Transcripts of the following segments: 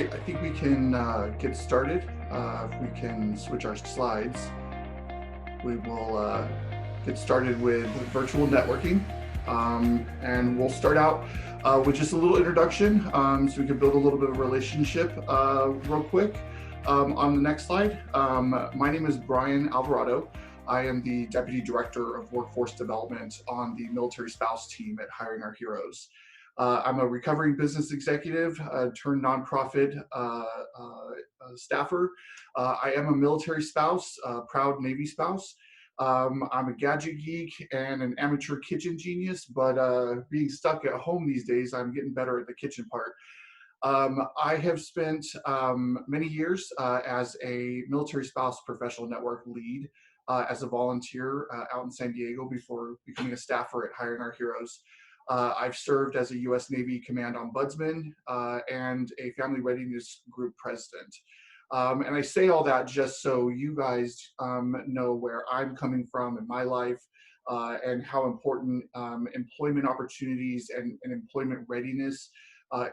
right, I think we can get started. If we can switch our slides, we will get started with virtual networking. And we'll start out with just a little introduction so we can build a little bit of a relationship real quick. On the next slide, my name is Brian Alvarado. I am the Deputy Director of Workforce Development on the Military Spouse team at Hiring Our Heroes. I'm a recovering business executive turned nonprofit staffer. I am a military spouse, proud Navy spouse. I'm a gadget geek and an amateur kitchen genius, but being stuck at home these days, I'm getting better at the kitchen part. I have spent many years as a military spouse professional network lead as a volunteer out in San Diego before becoming a staffer at Hiring Our Heroes. I've served as a U.S. Navy Command Ombudsman and a Family Readiness Group president. And I say all that just so you guys know where I'm coming from in my life and how important employment opportunities and employment readiness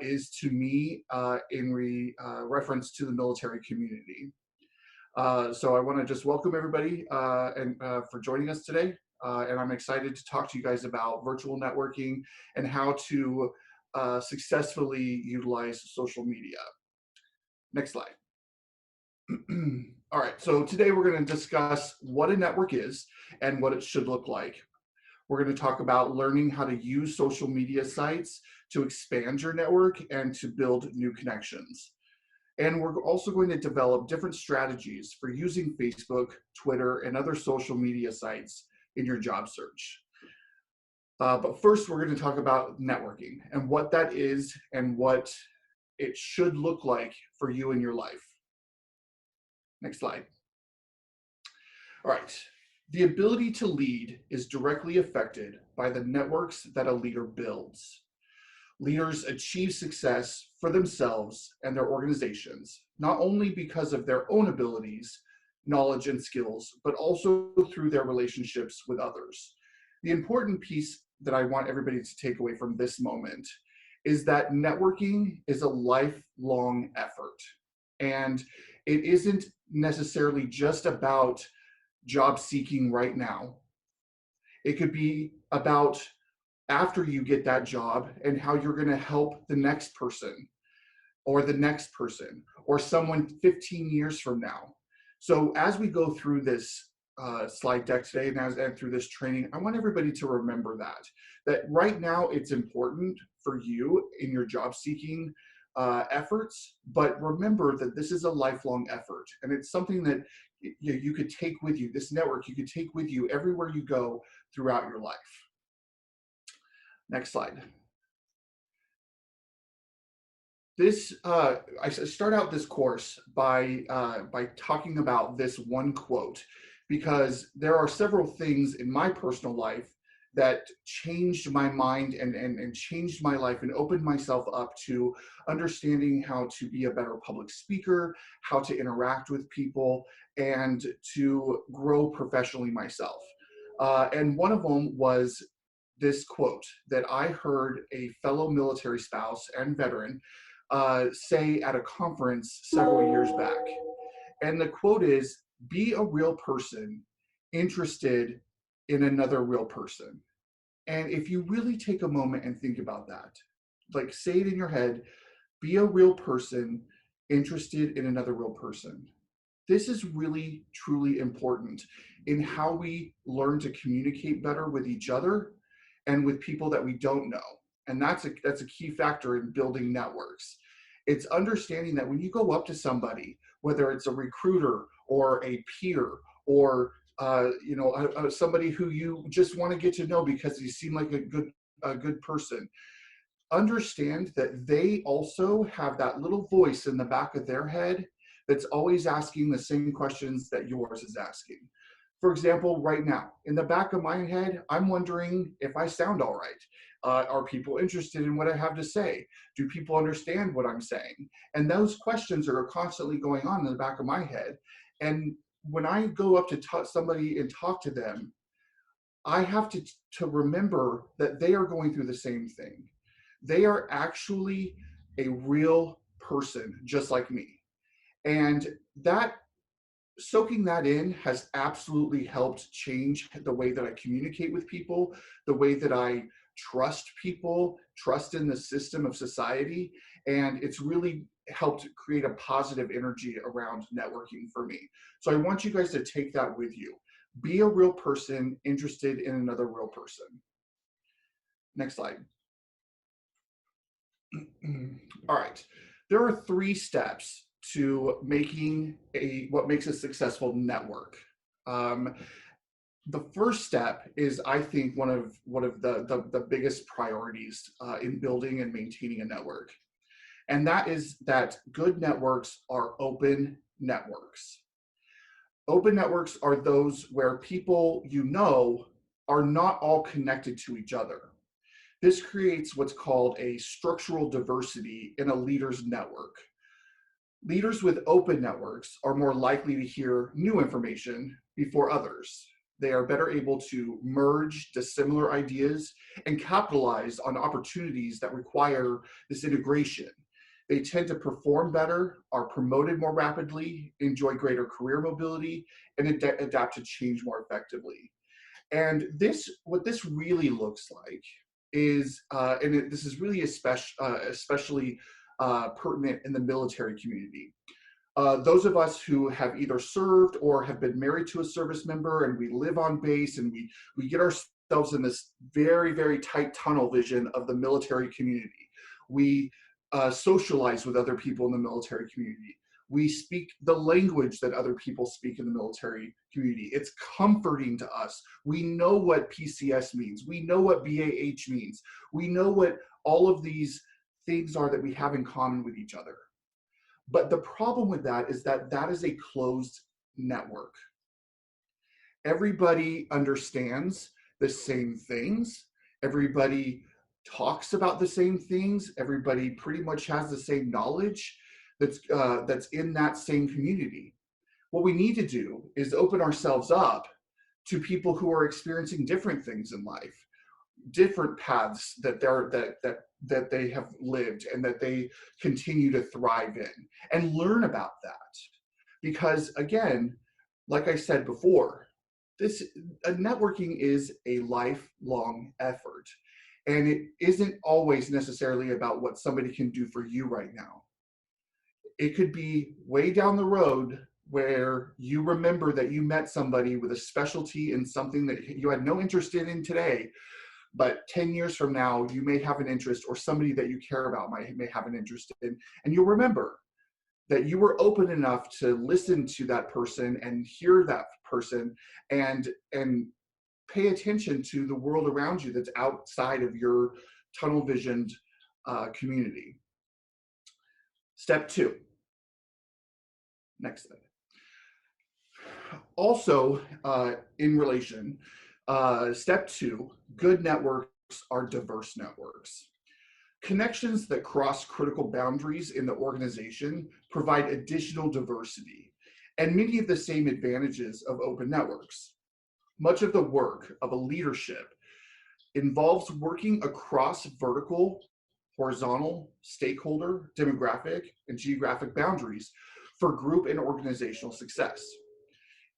is to me in reference to the military community. So I want to just welcome everybody and for joining us today. And I'm excited to talk to you guys about virtual networking and how to successfully utilize social media. Next slide. All right, so today we're going to discuss what a network is and what it should look like. We're going to talk about learning how to use social media sites to expand your network and to build new connections. And we're also going to develop different strategies for using Facebook, Twitter, and other social media sites in your job search. But first, we're going to talk about networking and what that is and what it should look like for you in your life. Next slide. All right. The ability to lead is directly affected by the networks that a leader builds. Leaders achieve success for themselves and their organizations, not only because of their own abilities, knowledge, and skills, but also through their relationships with others. The important piece that I want everybody to take away from this moment is that networking is a lifelong effort. And it isn't necessarily just about job seeking right now. It could be about after you get that job and how you're going to help the next person or the next person or someone 15 years from now. So as we go through this slide deck today and through this training, I want everybody to remember that right now it's important for you in your job seeking efforts, but remember that this is a lifelong effort and it's something that you could take with you, this network you could take with you everywhere you go throughout your life. Next slide. This I start out this course by talking about this one quote because there are several things in my personal life that changed my mind and changed my life and opened myself up to understanding how to be a better public speaker, how to interact with people, and to grow professionally myself. And one of them was this quote that I heard a fellow military spouse and veteran say at a conference several years back. And the quote is, "Be a real person interested in another real person." And if you really take a moment and think about that, like say it in your head, be a real person interested in another real person. This is really, truly important in how we learn to communicate better with each other and with people that we don't know. And that's a key factor in building networks. It's understanding that when you go up to somebody, whether it's a recruiter or a peer or somebody who you just want to get to know because you seem like a good person, understand that they also have that little voice in the back of their head that's always asking the same questions that yours is asking. For example, right now, in the back of my head, I'm wondering if I sound all right. Are people interested in what I have to say? Do people understand what I'm saying? And those questions are constantly going on in the back of my head. And when I go up to somebody and talk to them, I have to remember that they are going through the same thing. They are actually a real person just like me. And that soaking that in has absolutely helped change the way that I communicate with people, the way that I trust people, trust in the system of society. And it's really helped create a positive energy around networking for me. So I want you guys to take that with you. Be a real person interested in another real person. Next slide. All right. There are 3 steps to making what makes a successful network. The first step is, I think, one of the biggest priorities in building and maintaining a network, and that is that good networks are open networks. Open networks are those where people are not all connected to each other. This creates what's called a structural diversity in a leader's network. Leaders with open networks are more likely to hear new information before others. They are better able to merge dissimilar ideas and capitalize on opportunities that require this integration. They tend to perform better, are promoted more rapidly, enjoy greater career mobility, and adapt to change more effectively. And what this really looks like is, this is really especially pertinent in the military community. Those of us who have either served or have been married to a service member, and we live on base, and we get ourselves in this very, very tight tunnel vision of the military community. We socialize with other people in the military community. We speak the language that other people speak in the military community. It's comforting to us. We know what PCS means. We know what BAH means. We know what all of these things are that we have in common with each other. But the problem with that is that that is a closed network. Everybody understands the same things. Everybody talks about the same things. Everybody pretty much has the same knowledge that's in that same community. What we need to do is open ourselves up to people who are experiencing different things in life, different paths that they have lived and that they continue to thrive in, and learn about that. Because again, like I said before, networking is a lifelong effort, and it isn't always necessarily about what somebody can do for you right now. It could be way down the road where you remember that you met somebody with a specialty in something that you had no interest in today, but 10 years from now, you may have an interest, or somebody that you care about may have an interest in, and you'll remember that you were open enough to listen to that person and hear that person and pay attention to the world around you that's outside of your tunnel visioned community. Step 2. Next slide. Also, in relation, step 2, good networks are diverse networks. Connections that cross critical boundaries in the organization provide additional diversity and many of the same advantages of open networks. Much of the work of a leadership involves working across vertical, horizontal, stakeholder, demographic, and geographic boundaries for group and organizational success.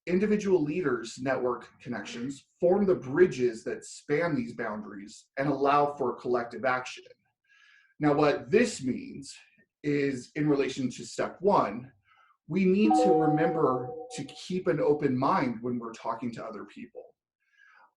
Individual leaders' network connections form the bridges that span these boundaries and allow for collective action. Now, what this means is, in relation to step 1, we need to remember to keep an open mind when we're talking to other people.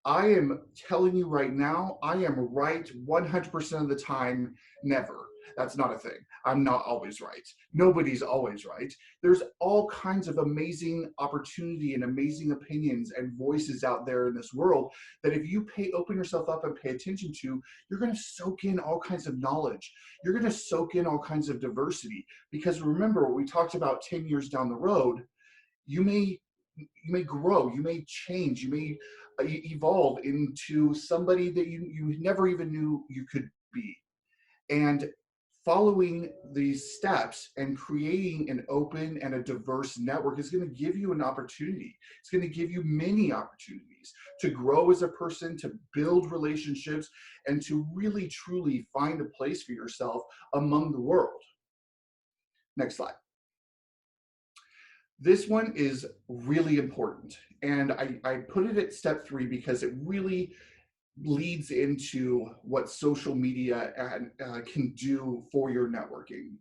I am telling you right now, I am right 100% of the time, never. That's not a thing. I'm not always right. Nobody's always right. There's all kinds of amazing opportunity and amazing opinions and voices out there in this world that if you open yourself up and pay attention to, you're going to soak in all kinds of knowledge. You're going to soak in all kinds of diversity. Because remember, what we talked about 10 years down the road, you may grow, you may change, you may evolve into somebody that you never even knew you could be. And following these steps and creating an open and a diverse network is going to give you an opportunity. It's going to give you many opportunities to grow as a person, to build relationships, and to really truly find a place for yourself among the world. Next slide. This one is really important. And I put it at step 3 because it really leads into what social media can do for your networking.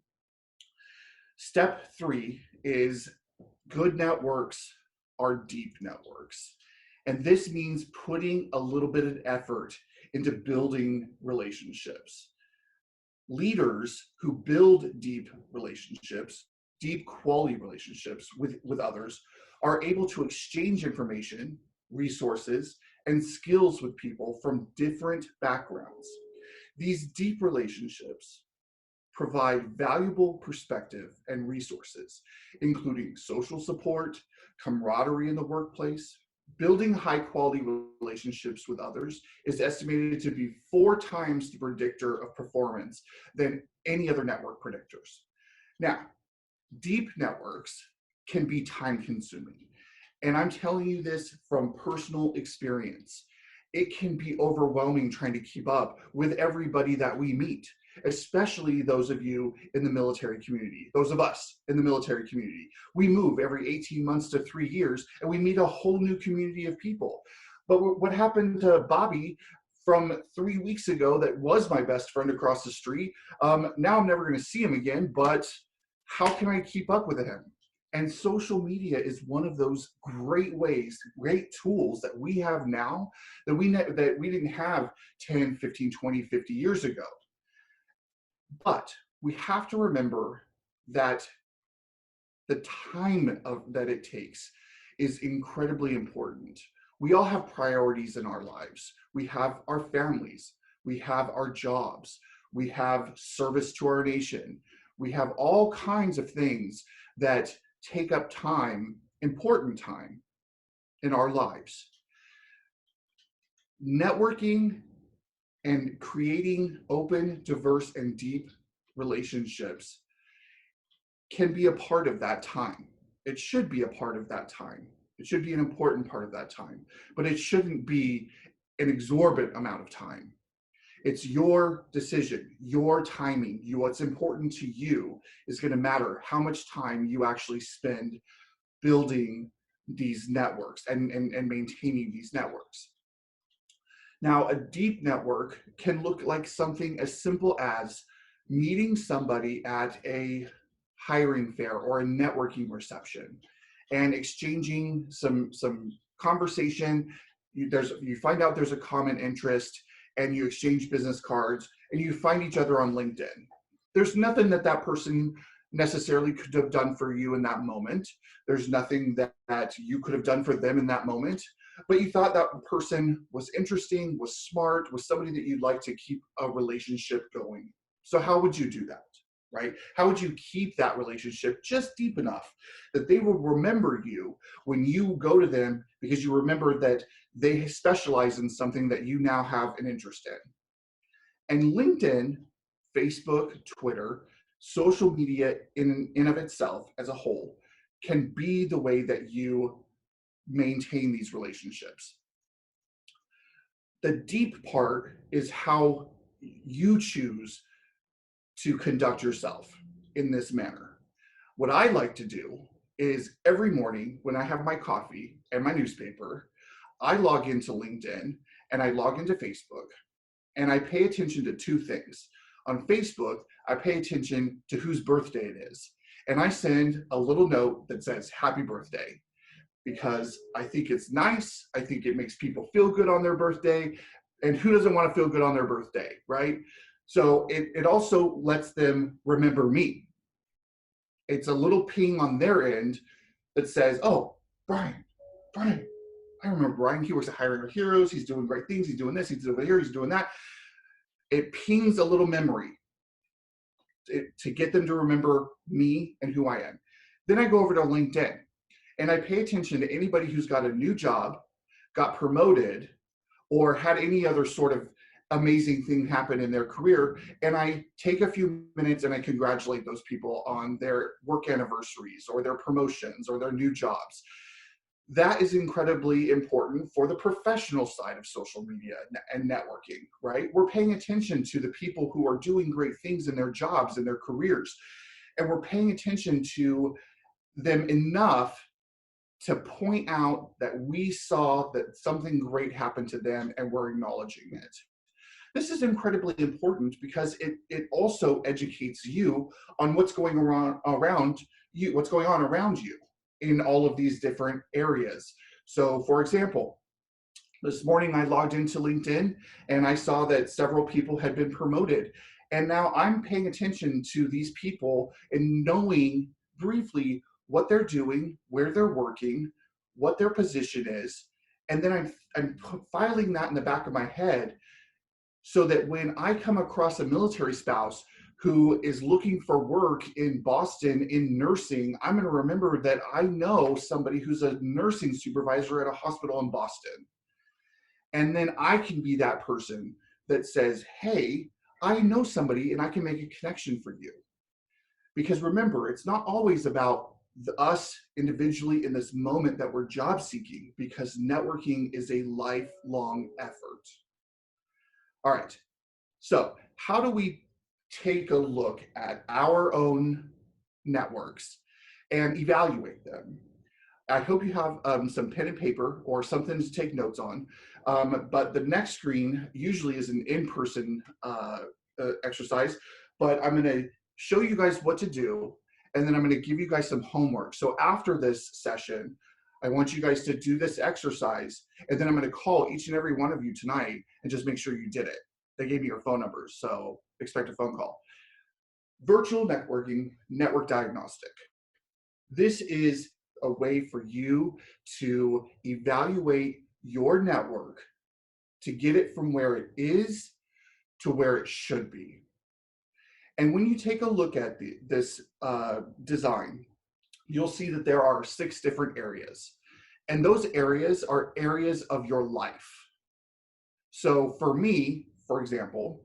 Step 3 is good networks are deep networks. And this means putting a little bit of effort into building relationships. Leaders who build deep relationships, deep quality relationships with others, are able to exchange information, resources, and skills with people from different backgrounds. These deep relationships provide valuable perspective and resources, including social support, camaraderie in the workplace. Building high quality relationships with others is estimated to be 4 times the predictor of performance than any other network predictors. Now, deep networks can be time consuming. And I'm telling you this from personal experience. It can be overwhelming trying to keep up with everybody that we meet, especially those of you in the military community, those of us in the military community. We move every 18 months to 3 years and we meet a whole new community of people. But what happened to Bobby from 3 weeks ago that was my best friend across the street? Now I'm never going to see him again, but how can I keep up with him? And social media is one of those great ways, great tools that we have now that we didn't have 10, 15, 20, 50 years ago. But we have to remember that the time that it takes is incredibly important. We all have priorities in our lives. We have our families, we have our jobs, we have service to our nation. We have all kinds of things that take up time, important time in our lives. Networking and creating open, diverse, and deep relationships can be a part of that time. It should be a part of that time. It should be an important part of that time, but it shouldn't be an exorbitant amount of time. It's your decision, your timing, what's important to you is going to matter how much time you actually spend building these networks and maintaining these networks. Now, a deep network can look like something as simple as meeting somebody at a hiring fair or a networking reception and exchanging some conversation. You find out there's a common interest and you exchange business cards and you find each other on LinkedIn. There's nothing that person necessarily could have done for you in that moment. There's nothing that you could have done for them in that moment, but you thought that person was interesting, was smart, was somebody that you'd like to keep a relationship going. So how would you do that, right? How would you keep that relationship just deep enough that they will remember you when you go to them because you remember that they specialize in something that you now have an interest in? And LinkedIn, Facebook, Twitter, social media in of itself as a whole can be the way that you maintain these relationships. The deep part is how you choose to conduct yourself in this manner. What I like to do is every morning when I have my coffee and my newspaper, I log into LinkedIn and I log into Facebook and I pay attention to 2 things. On Facebook, I pay attention to whose birthday it is. And I send a little note that says, happy birthday, because I think it's nice. I think it makes people feel good on their birthday. And who doesn't want to feel good on their birthday, right? So it also lets them remember me. It's a little ping on their end that says, oh, Brian, I remember Brian. He works at Hiring Our Heroes. He's doing great things. He's doing this, he's doing here, he's doing that. It pings a little memory to get them to remember me and who I am. Then I go over to LinkedIn and I pay attention to anybody who's got a new job, got promoted, or had any other sort of amazing thing happen in their career. And I take a few minutes and I congratulate those people on their work anniversaries or their promotions or their new jobs. That is incredibly important for the professional side of social media and networking, right? We're paying attention to the people who are doing great things in their jobs and their careers. and we're paying attention to them enough to point out that we saw that something great happened to them and we're acknowledging it. This is incredibly important because it also educates you on what's going around you, what's going on around you in all of these different areas. So for example, this morning I logged into LinkedIn and I saw that several people had been promoted. And now I'm paying attention to these people and knowing briefly what they're doing, where they're working, what their position is. And then I'm filing that in the back of my head so that when I come across a military spouse who is looking for work in Boston in nursing, I'm going to remember that I know somebody who's a nursing supervisor at a hospital in Boston. And then I can be that person that says, hey, I know somebody and I can make a connection for you. Because remember, it's not always about us individually in this moment that we're job seeking, because networking is a lifelong effort. All right, so how do we take a look at our own networks and evaluate them? I hope you have some pen and paper or something to take notes on. But the next screen usually is an in-person exercise, but I'm going to show you guys what to do, and then I'm going to give you guys some homework. So after this session, I want you guys to do this exercise, and then I'm going to call each and every one of you tonight and just make sure you did it. They gave me your phone numbers, so expect a phone call. Virtual networking, network diagnostic. This is a way for you to evaluate your network to get it from where it is to where it should be. And when you take a look at this design, you'll see that there are 6 different areas. And those areas are areas of your life. So for me, for example,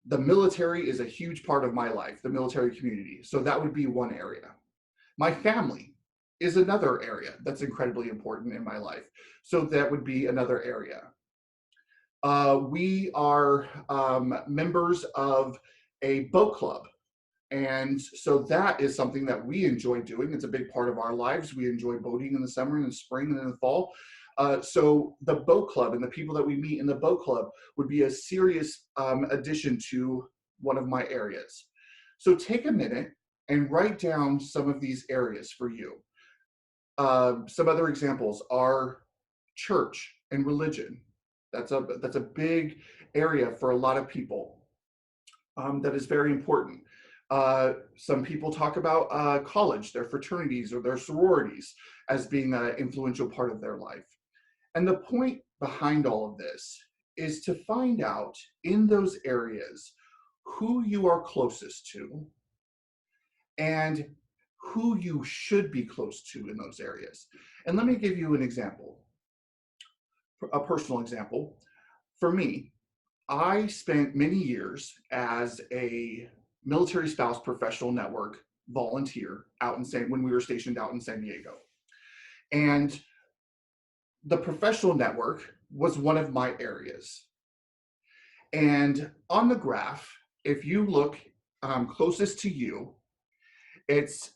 the military is a huge part of my life, the military community. So that would be one area. My family is another area that's incredibly important in my life. So that would be another area. We are members of a boat club. And so that is something that we enjoy doing. It's a big part of our lives. We enjoy boating in the summer and the spring and in the fall. So the boat club and the people that we meet in the boat club would be a serious addition to one of my areas. So take a minute and write down some of these areas for you. Some other examples are church and religion. That's a big area for a lot of people. That is very important. Some people talk about college, their fraternities or their sororities as being an influential part of their life. And the point behind all of this is to find out in those areas who you are closest to and who you should be close to in those areas. And let me give you an example, a personal example. For me, I spent many years as a military spouse professional network volunteer when we were stationed out in San Diego. And the professional network was one of my areas. And on the graph, if you look closest to you, it's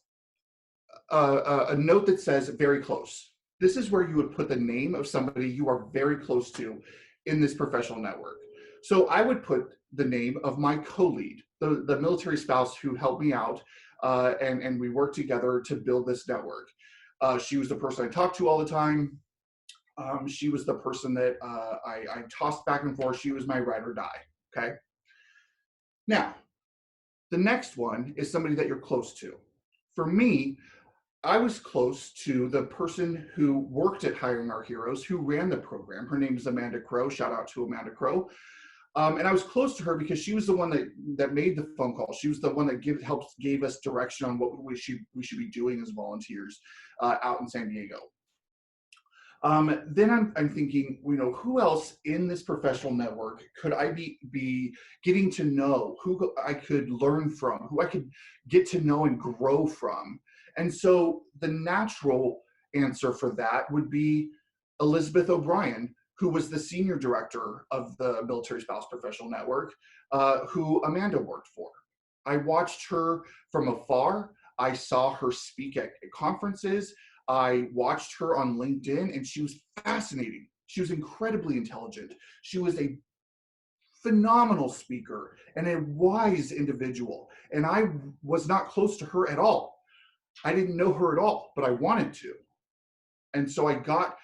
a note that says very close. This is where you would put the name of somebody you are very close to in this professional network. So I would put the name of my co-lead, the military spouse who helped me out, and we worked together to build this network. She was the person I talked to all the time. She was the person that I tossed back and forth. She was my ride or die, okay? Now, the next one is somebody that you're close to. For me, I was close to the person who worked at Hiring Our Heroes, who ran the program. Her name is Amanda Crow. Shout out to Amanda Crow. And I was close to her because she was the one that made the phone call. She was the one that gave us direction on what we should be doing as volunteers out in San Diego. Then I'm thinking, who else in this professional network could I be getting to know, who I could learn from, who I could get to know and grow from. And so the natural answer for that would be Elizabeth O'Brien, who was the senior director of the Military Spouse Professional Network, who Amanda worked for. I watched her from afar. I saw her speak at conferences. I watched her on LinkedIn, and she was fascinating. She was incredibly intelligent. She was a phenomenal speaker and a wise individual. And I was not close to her at all. I didn't know her at all, but I wanted to. And so I got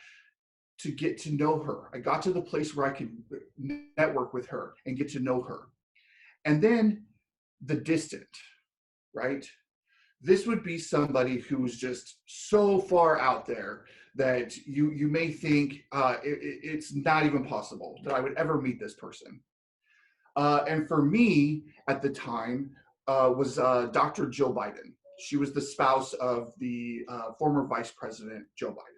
to get to know her. I got to the place where I could network with her and get to know her. And then the distant, right? This would be somebody who's just so far out there that you may think it's not even possible that I would ever meet this person. And for me at the time was Dr. Jill Biden. She was the spouse of the former Vice President Joe Biden.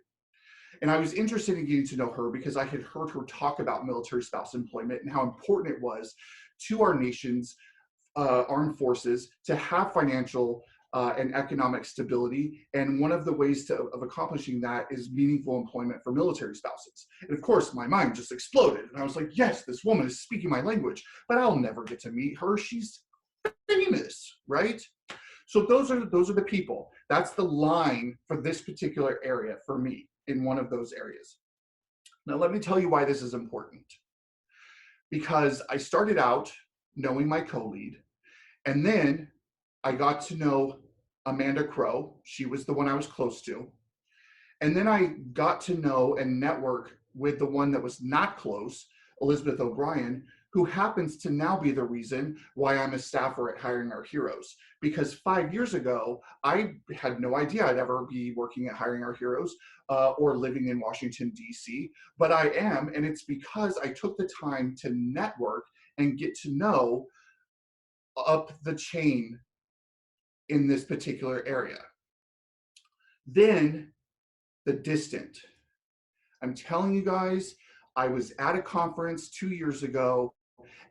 And I was interested in getting to know her because I had heard her talk about military spouse employment and how important it was to our nation's armed forces to have financial and economic stability. And one of the ways of accomplishing that is meaningful employment for military spouses. And of course, my mind just exploded. And I was like, yes, this woman is speaking my language, but I'll never get to meet her. She's famous, right? So those are the people. That's the line for this particular area for me in one of those areas. Now, let me tell you why this is important. Because I started out knowing my co-lead, and then I got to know Amanda Crow. She was the one I was close to. And then I got to know and network with the one that was not close, Elizabeth O'Brien, who happens to now be the reason why I'm a staffer at Hiring Our Heroes. Because 5 years ago, I had no idea I'd ever be working at Hiring Our Heroes or living in Washington, D.C., but I am, and it's because I took the time to network and get to know up the chain in this particular area. Then the distant. I'm telling you guys, I was at a conference 2 years ago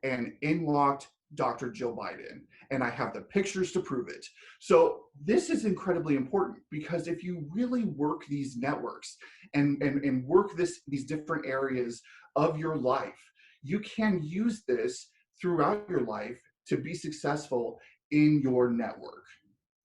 and in walked Dr. Jill Biden, and I have the pictures to prove it. So this is incredibly important because if you really work these networks and work these different areas of your life, you can use this throughout your life to be successful in your network.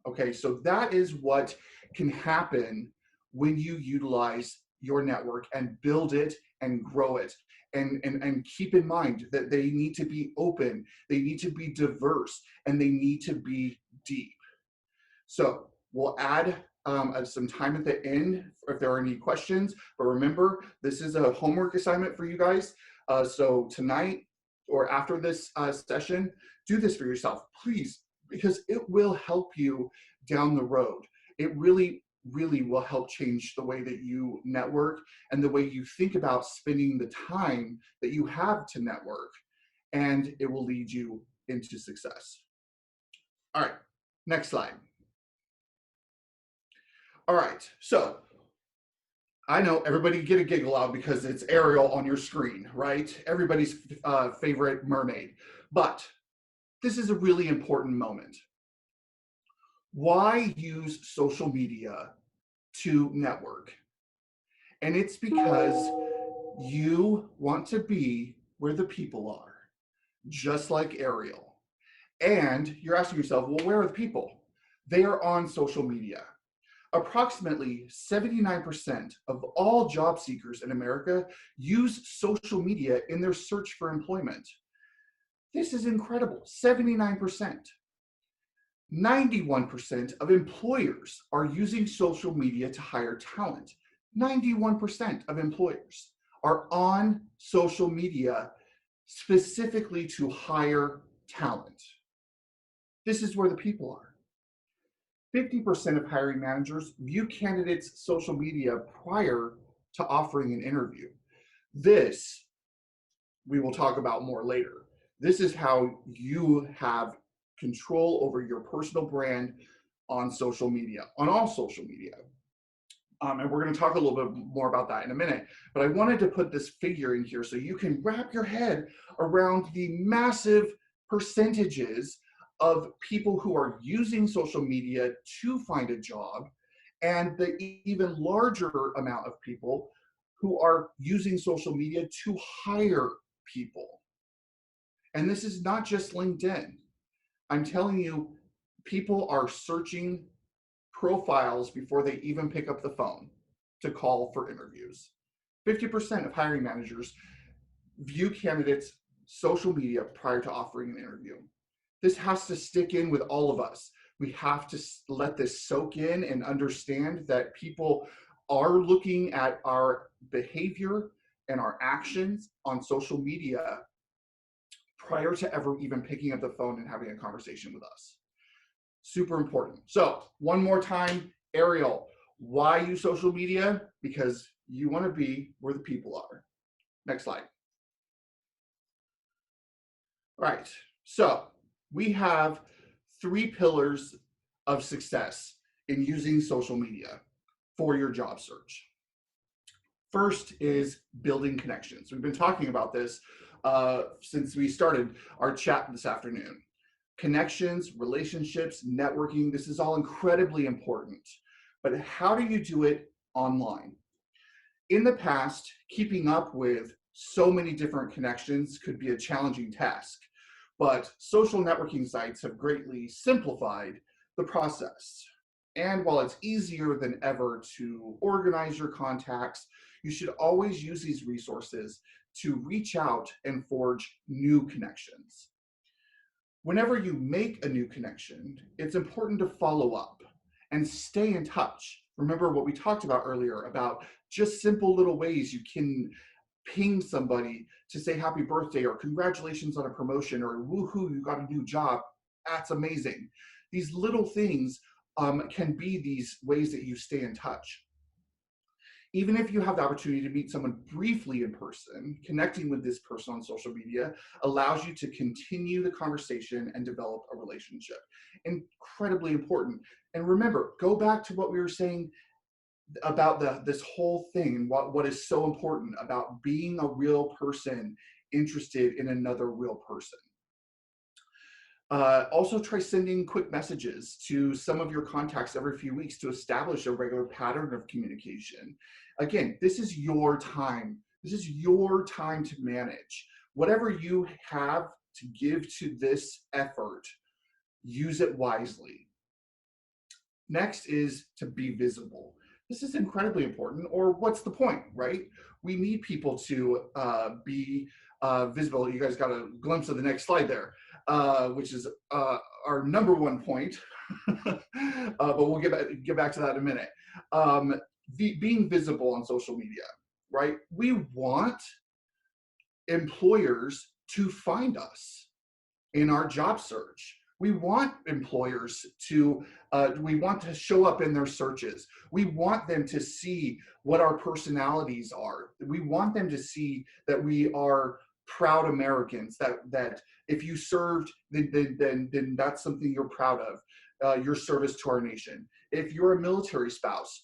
Okay, so that is what can happen when you utilize your network and build it and grow it. And keep in mind that they need to be open, they need to be diverse, and they need to be deep. So we'll add some time at the end if there are any questions. But remember, this is a homework assignment for you guys. So tonight or after this session, do this for yourself, please, because it will help you down the road. It really will help change the way that you network and the way you think about spending the time that you have to network, and it will lead you into success. All right, next slide. All right, so I know everybody get a giggle out because it's Ariel on your screen, right? Everybody's favorite mermaid, but this is a really important moment. Why use social media to network? And it's because you want to be where the people are, just like Ariel. And you're asking yourself, well, where are the people? They are on social media. Approximately 79% of all job seekers in America use social media in their search for employment. This is incredible, 79%. 91% of employers are using social media to hire talent. 91% of employers are on social media specifically to hire talent. This is where the people are. 50% of hiring managers view candidates' social media prior to offering an interview. This we will talk about more later. This is how you have control over your personal brand on social media, on all social media. And we're going to talk a little bit more about that in a minute. But I wanted to put this figure in here so you can wrap your head around the massive percentages of people who are using social media to find a job, and the even larger amount of people who are using social media to hire people. And this is not just LinkedIn. I'm telling you, people are searching profiles before they even pick up the phone to call for interviews. 50% of hiring managers view candidates' social media prior to offering an interview. This has to stick in with all of us. We have to let this soak in and understand that people are looking at our behavior and our actions on social media prior to ever even picking up the phone and having a conversation with us. Super important. So one more time, Ariel, why use social media? Because you want to be where the people are. Next slide. All right, so we have 3 pillars of success in using social media for your job search. First is building connections. We've been talking about this since we started our chat this afternoon. Connections, relationships, networking, this is all incredibly important. But how do you do it online? In the past, keeping up with so many different connections could be a challenging task, but social networking sites have greatly simplified the process. And while it's easier than ever to organize your contacts, you should always use these resources to reach out and forge new connections. Whenever you make a new connection, it's important to follow up and stay in touch. Remember what we talked about earlier about just simple little ways you can ping somebody to say happy birthday or congratulations on a promotion or woohoo, you got a new job. That's amazing. These little things can be these ways that you stay in touch. Even if you have the opportunity to meet someone briefly in person, connecting with this person on social media allows you to continue the conversation and develop a relationship. Incredibly important. And remember, go back to what we were saying about this whole thing and what is so important about being a real person interested in another real person. Also try sending quick messages to some of your contacts every few weeks to establish a regular pattern of communication. Again, this is your time. This is your time to manage. Whatever you have to give to this effort, use it wisely. Next is to be visible. This is incredibly important, or what's the point, right? We need people to be visible. You guys got a glimpse of the next slide there, which is our number one point, but we'll get back to that in a minute. Being visible on social media, right? We want employers to find us in our job search. We want employers to, we want to show up in their searches. We want them to see what our personalities are. We want them to see that we are proud Americans, that if you served, then that's something you're proud of, your service to our nation. If you're a military spouse,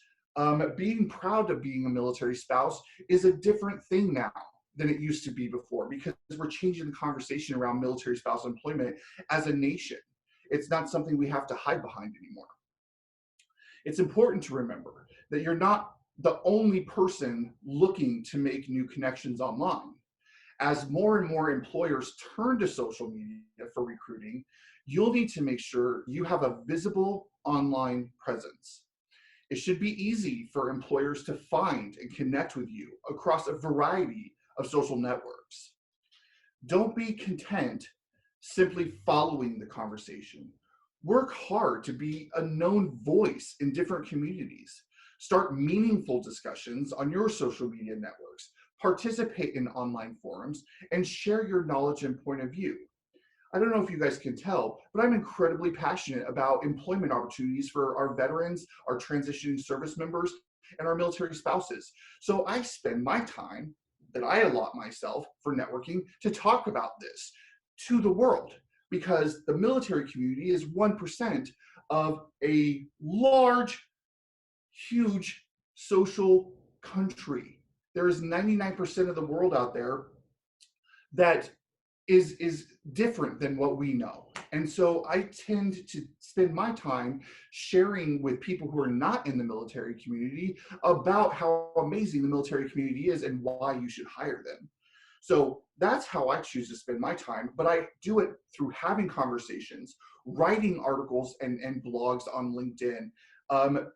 being proud of being a military spouse is a different thing now than it used to be before, because we're changing the conversation around military spousal employment as a nation. It's not something we have to hide behind anymore. It's important to remember that you're not the only person looking to make new connections online. As more and more employers turn to social media for recruiting, you'll need to make sure you have a visible online presence. It should be easy for employers to find and connect with you across a variety of social networks. Don't be content simply following the conversation. Work hard to be a known voice in different communities. Start meaningful discussions on your social media networks. Participate in online forums and share your knowledge and point of view. I don't know if you guys can tell, but I'm incredibly passionate about employment opportunities for our veterans, our transitioning service members, and our military spouses. So I spend my time that I allot myself for networking to talk about this to the world, because the military community is 1% of a large, huge social country. There is 99% of the world out there that is different than what we know. And so I tend to spend my time sharing with people who are not in the military community about how amazing the military community is and why you should hire them. So that's how I choose to spend my time, but I do it through having conversations, writing articles and blogs on LinkedIn,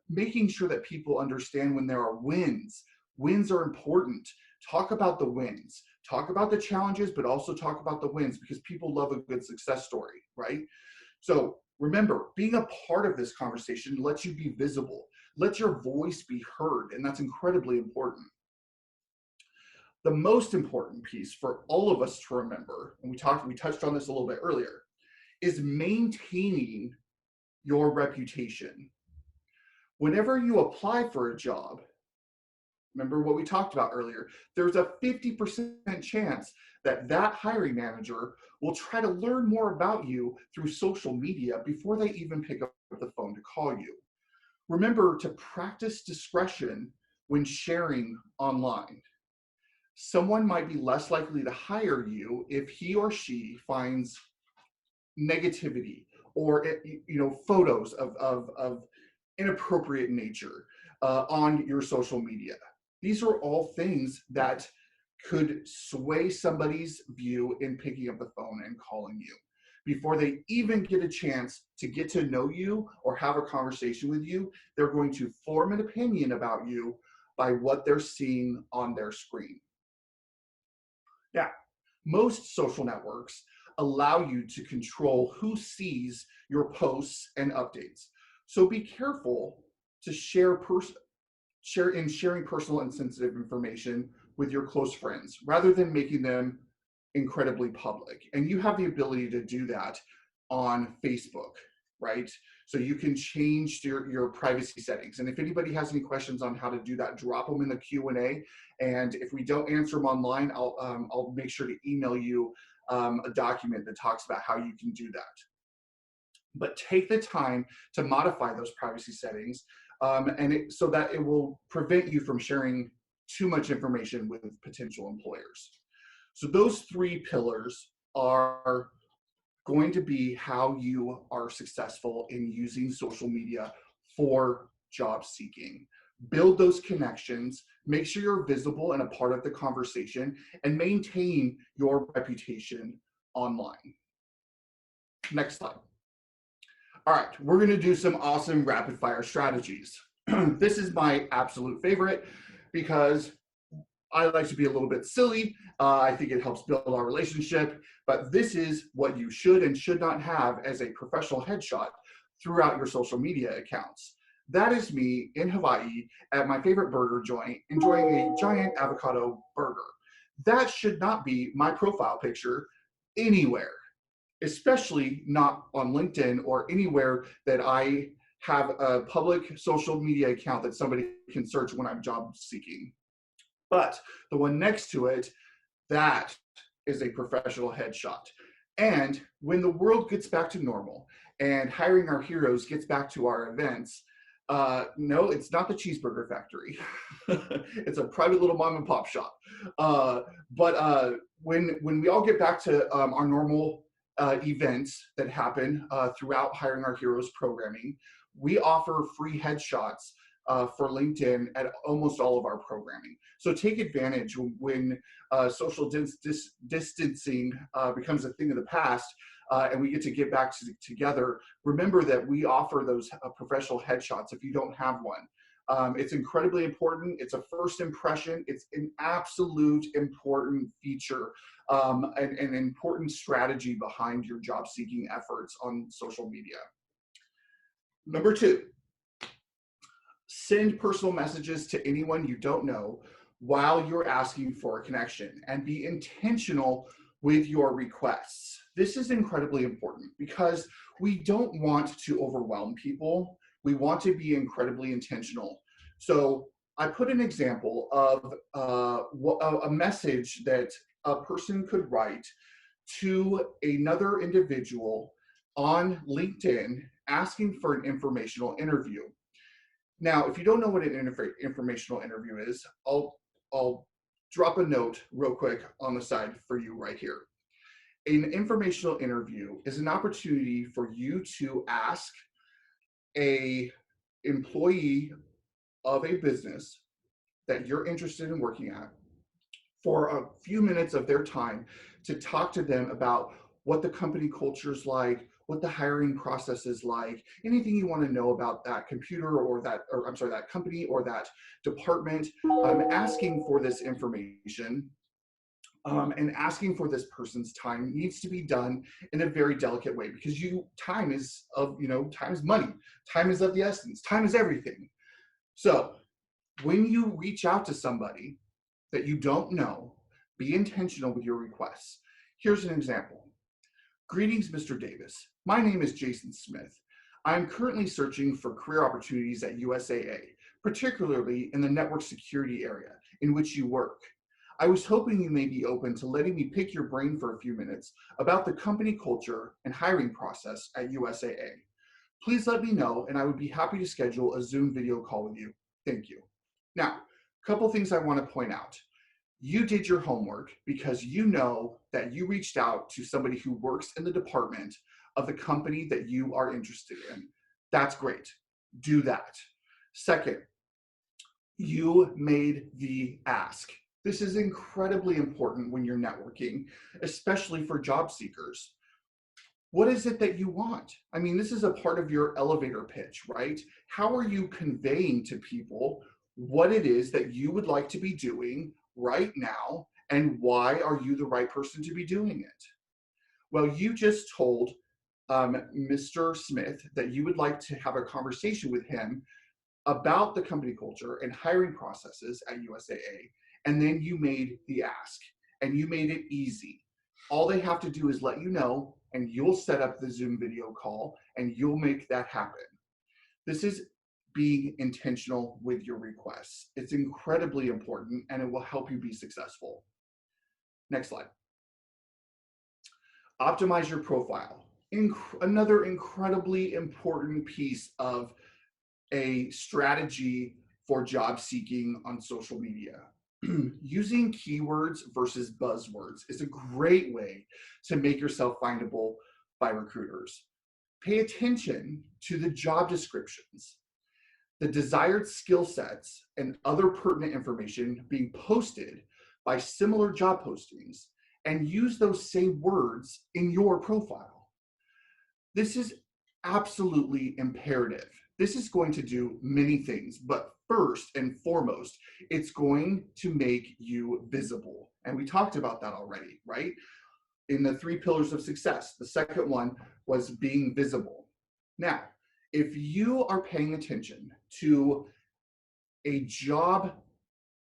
making sure that people understand when there are wins. Wins are important. Talk about the wins, talk about the challenges, but also talk about the wins because people love a good success story, right? So remember, being a part of this conversation lets you be visible, let your voice be heard, and that's incredibly important. The most important piece for all of us to remember, and we touched on this a little bit earlier, is maintaining your reputation. Whenever you apply for a job, remember what we talked about earlier, there's a 50% chance that that hiring manager will try to learn more about you through social media before they even pick up the phone to call you. Remember to practice discretion when sharing online. Someone might be less likely to hire you if he or she finds negativity or photos of inappropriate nature on your social media. These are all things that could sway somebody's view in picking up the phone and calling you before they even get a chance to get to know you or have a conversation with you. They're going to form an opinion about you by what they're seeing on their screen. Yeah, most social networks allow you to control who sees your posts and updates. So be careful to sharing personal and sensitive information with your close friends rather than making them incredibly public. And you have the ability to do that on Facebook, right? So you can change your privacy settings. And if anybody has any questions on how to do that, drop them in the Q&A. And if we don't answer them online, I'll make sure to email you a document that talks about how you can do that. But take the time to modify those privacy settings so that it will prevent you from sharing too much information with potential employers. So those three pillars are going to be how you are successful in using social media for job seeking. Build those connections, make sure you're visible and a part of the conversation, and maintain your reputation online. Next slide. All right, we're gonna do some awesome rapid fire strategies. This is my absolute favorite because I like to be a little bit silly. I think it helps build our relationship, but this is what you should and should not have as a professional headshot throughout your social media accounts. That is me in Hawaii at my favorite burger joint, enjoying a giant avocado burger. That should not be my profile picture anywhere, especially not on LinkedIn or anywhere that I have a public social media account that somebody can search when I'm job seeking. But the one next to it, that is a professional headshot. And when the world gets back to normal and hiring our heroes gets back to our events, no, it's not the cheeseburger factory. It's a private little mom and pop shop. But when we all get back to our normal events that happen throughout Hiring Our Heroes programming, we offer free headshots for LinkedIn at almost all of our programming. So take advantage when social distancing becomes a thing of the past and we get to get back together. Remember that we offer those professional headshots if you don't have one. It's incredibly important. It's a first impression. It's an absolute important feature and an important strategy behind your job seeking efforts on social media. Number two, send personal messages to anyone you don't know while you're asking for a connection, and be intentional with your requests. This is incredibly important because we don't want to overwhelm people. We want to be incredibly intentional. So I put an example of a message that a person could write to another individual on LinkedIn asking for an informational interview. Now, if you don't know what an informational interview is, I'll drop a note real quick on the side for you right here. An informational interview is an opportunity for you to ask a employee of a business that you're interested in working at for a few minutes of their time to talk to them about what the company culture is like, what the hiring process is like, anything you want to know about that computer or that company or that department. Asking for this information and asking for this person's time needs to be done in a very delicate way, because time is money. Time is of the essence. Time is everything. So when you reach out to somebody that you don't know, be intentional with your requests. Here's an example. Greetings, Mr. Davis. My name is Jason Smith. I am currently searching for career opportunities at USAA, particularly in the network security area in which you work. I was hoping you may be open to letting me pick your brain for a few minutes about the company culture and hiring process at USAA. Please let me know, and I would be happy to schedule a Zoom video call with you. Thank you. Now, a couple things I want to point out. You did your homework because you know that you reached out to somebody who works in the department of the company that you are interested in. That's great. Do that. Second, you made the ask. This is incredibly important when you're networking, especially for job seekers. What is it that you want? I mean, this is a part of your elevator pitch, right? How are you conveying to people what it is that you would like to be doing right now, and why are you the right person to be doing it? Well, you just told Mr. Smith that you would like to have a conversation with him about the company culture and hiring processes at USAA, and then you made the ask, and you made it easy. All they have to do is let you know, and you'll set up the Zoom video call, and you'll make that happen. This is being intentional with your requests. It's incredibly important, and it will help you be successful. Next slide. Optimize your profile. Another incredibly important piece of a strategy for job seeking on social media. Using keywords versus buzzwords is a great way to make yourself findable by recruiters. Pay attention to the job descriptions, the desired skill sets, and other pertinent information being posted by similar job postings, and use those same words in your profile. This is absolutely imperative. This is going to do many things, but first and foremost, it's going to make you visible. And we talked about that already, right? In the 3 pillars of success, the second one was being visible. Now, if you are paying attention to a job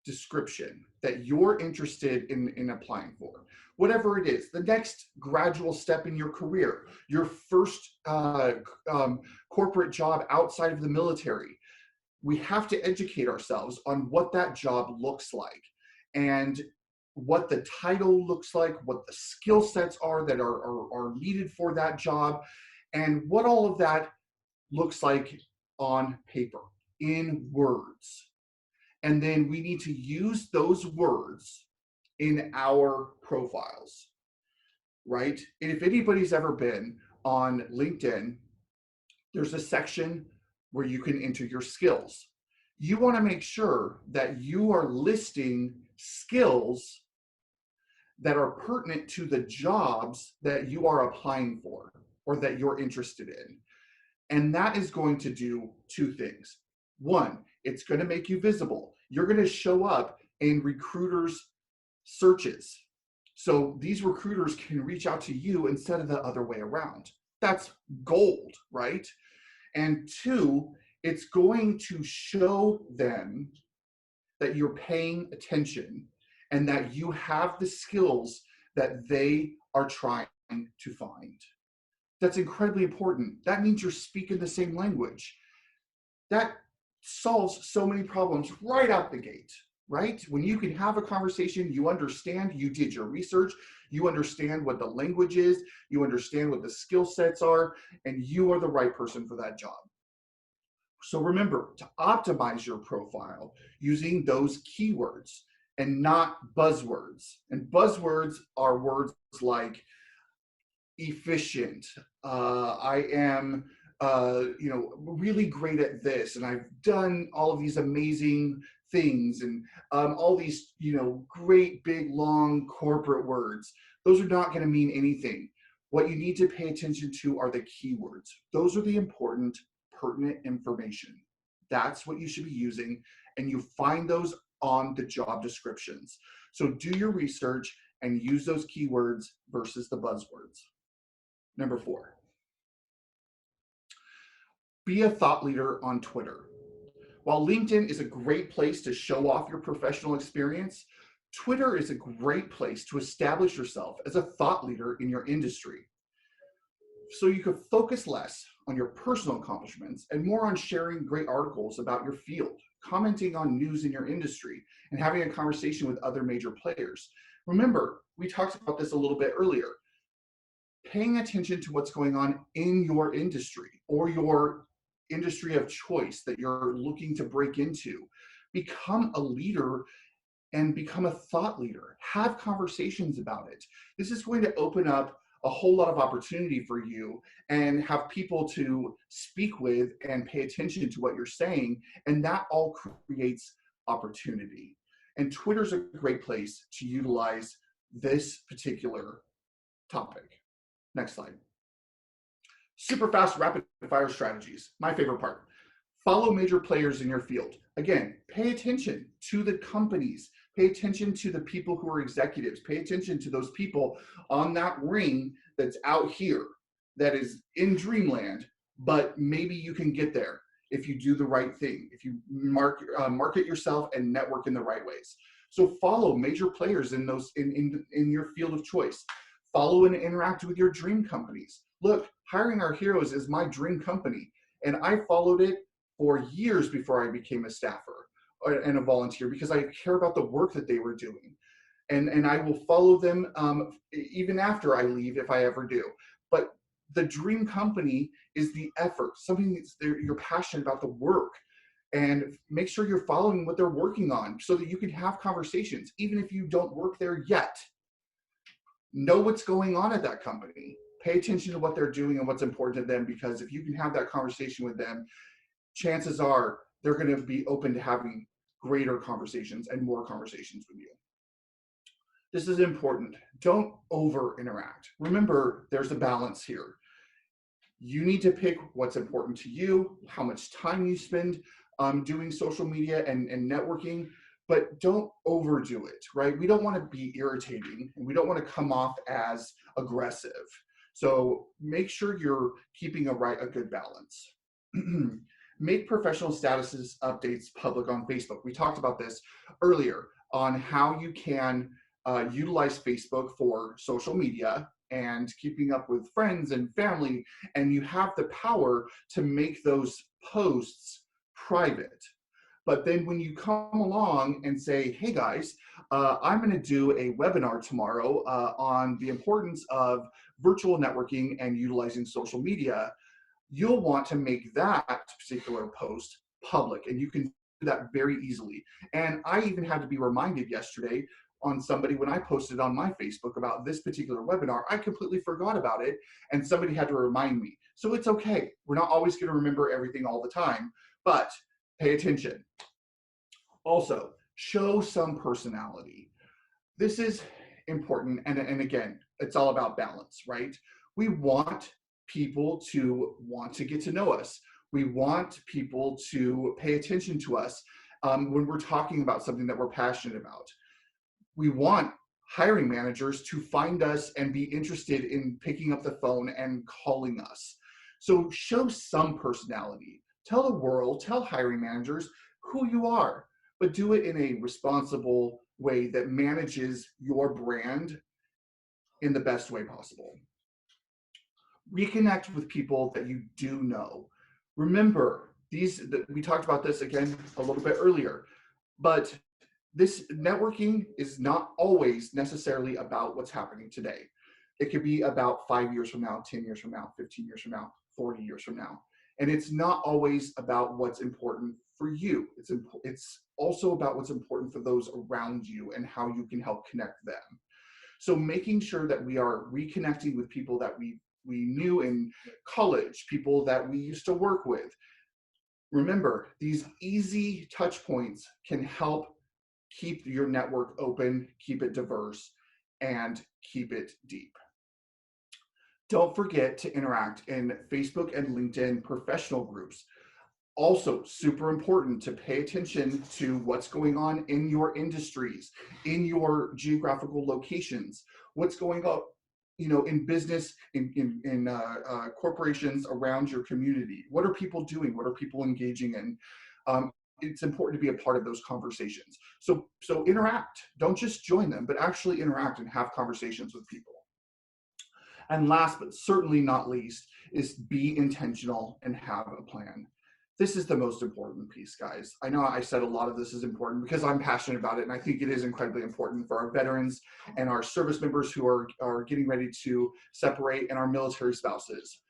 description that you're interested in applying for, whatever it is, the next gradual step in your career, your first corporate job outside of the military, we have to educate ourselves on what that job looks like, and what the title looks like, what the skill sets are that are needed for that job, and what all of that looks like on paper, in words. And then we need to use those words in our profiles, right? And if anybody's ever been on LinkedIn, there's a section where you can enter your skills. You want to make sure that you are listing skills that are pertinent to the jobs that you are applying for or that you're interested in. And that is going to do 2 things. One, it's going to make you visible. You're going to show up in recruiters' searches. So these recruiters can reach out to you instead of the other way around. That's gold, right? And 2, it's going to show them that you're paying attention and that you have the skills that they are trying to find. That's incredibly important. That means you're speaking the same language. That solves so many problems right out the gate, right? When you can have a conversation, you understand, you did your research, you understand what the language is, you understand what the skill sets are, and you are the right person for that job. So remember to optimize your profile using those keywords and not buzzwords. And buzzwords are words like efficient, I am really great at this, and I've done all of these amazing things and all these, great, big, long corporate words. Those are not going to mean anything. What you need to pay attention to are the keywords. Those are the important, pertinent information. That's what you should be using, and you find those on the job descriptions. So do your research and use those keywords versus the buzzwords. Number 4, be a thought leader on Twitter. While LinkedIn is a great place to show off your professional experience, Twitter is a great place to establish yourself as a thought leader in your industry. So you could focus less on your personal accomplishments and more on sharing great articles about your field, commenting on news in your industry, and having a conversation with other major players. Remember, we talked about this a little bit earlier. Paying attention to what's going on in your industry or your industry of choice that you're looking to break into. Become a leader and become a thought leader. Have conversations about it. This is going to open up a whole lot of opportunity for you and have people to speak with and pay attention to what you're saying. And that all creates opportunity. And Twitter's a great place to utilize this particular topic. Next slide. Super fast, rapid fire strategies. My favorite part. Follow major players in your field. Again, pay attention to the companies. Pay attention to the people who are executives. Pay attention to those people on that ring that's out here, that is in dreamland, but maybe you can get there if you do the right thing, if you market yourself and network in the right ways. So follow major players in those in your field of choice. Follow and interact with your dream companies. Look, Hiring Our Heroes is my dream company, and I followed it for years before I became a staffer and a volunteer because I care about the work that they were doing. And I will follow them even after I leave if I ever do. But the dream company is the effort, something that's you're passionate about the work. And make sure you're following what they're working on so that you can have conversations, even if you don't work there yet. Know what's going on at that company. Pay attention to what they're doing and what's important to them, because if you can have that conversation with them, chances are they're going to be open to having greater conversations and more conversations with you. This is important. Don't over interact. Remember, there's a balance here. You need to pick what's important to you, how much time you spend doing social media and networking, but don't overdo it, right? We don't want to be irritating and we don't want to come off as aggressive. So make sure you're keeping a good balance. Make professional statuses updates public on Facebook. We talked about this earlier on how you can utilize Facebook for social media and keeping up with friends and family, and you have the power to make those posts private. But then when you come along and say, hey guys, I'm going to do a webinar tomorrow on the importance of virtual networking and utilizing social media, you'll want to make that particular post public, and you can do that very easily. And I even had to be reminded yesterday on somebody when I posted on my Facebook about this particular webinar. I completely forgot about it, and somebody had to remind me. So it's okay. We're not always going to remember everything all the time, but pay attention. Also, show some personality. This is important, and again, it's all about balance, right? We want people to want to get to know us. We want people to pay attention to us when we're talking about something that we're passionate about. We want hiring managers to find us and be interested in picking up the phone and calling us. So show some personality. Tell the world, tell hiring managers who you are, but do it in a responsible way that manages your brand in the best way possible. Reconnect with people that you do know. Remember, we talked about this again a little bit earlier, but this networking is not always necessarily about what's happening today. It could be about 5 years from now, 10 years from now, 15 years from now, 40 years from now. And it's not always about what's important for you. It's also about what's important for those around you and how you can help connect them. So making sure that we are reconnecting with people that we knew in college, people that we used to work with. Remember, these easy touch points can help keep your network open, keep it diverse, and keep it deep. Don't forget to interact in Facebook and LinkedIn professional groups. Also, super important to pay attention to what's going on in your industries, in your geographical locations, what's going on, in business, in corporations around your community. What are people doing? What are people engaging in? Um, it's important to be a part of those conversations. So interact. Don't just join them, but actually interact and have conversations with people. And last but certainly not least is be intentional and have a plan. This is the most important piece, guys. I know I said a lot of this is important because I'm passionate about it, and I think it is incredibly important for our veterans and our service members who are getting ready to separate, and our military spouses.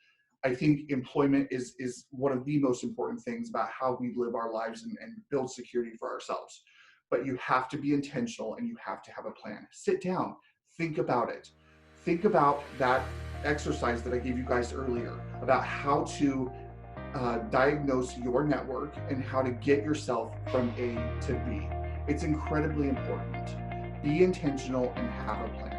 I think employment is one of the most important things about how we live our lives and build security for ourselves. But you have to be intentional and you have to have a plan. Sit down, think about it. Think about that exercise that I gave you guys earlier about how to diagnose your network and how to get yourself from A to B. It's incredibly important. Be intentional and have a plan.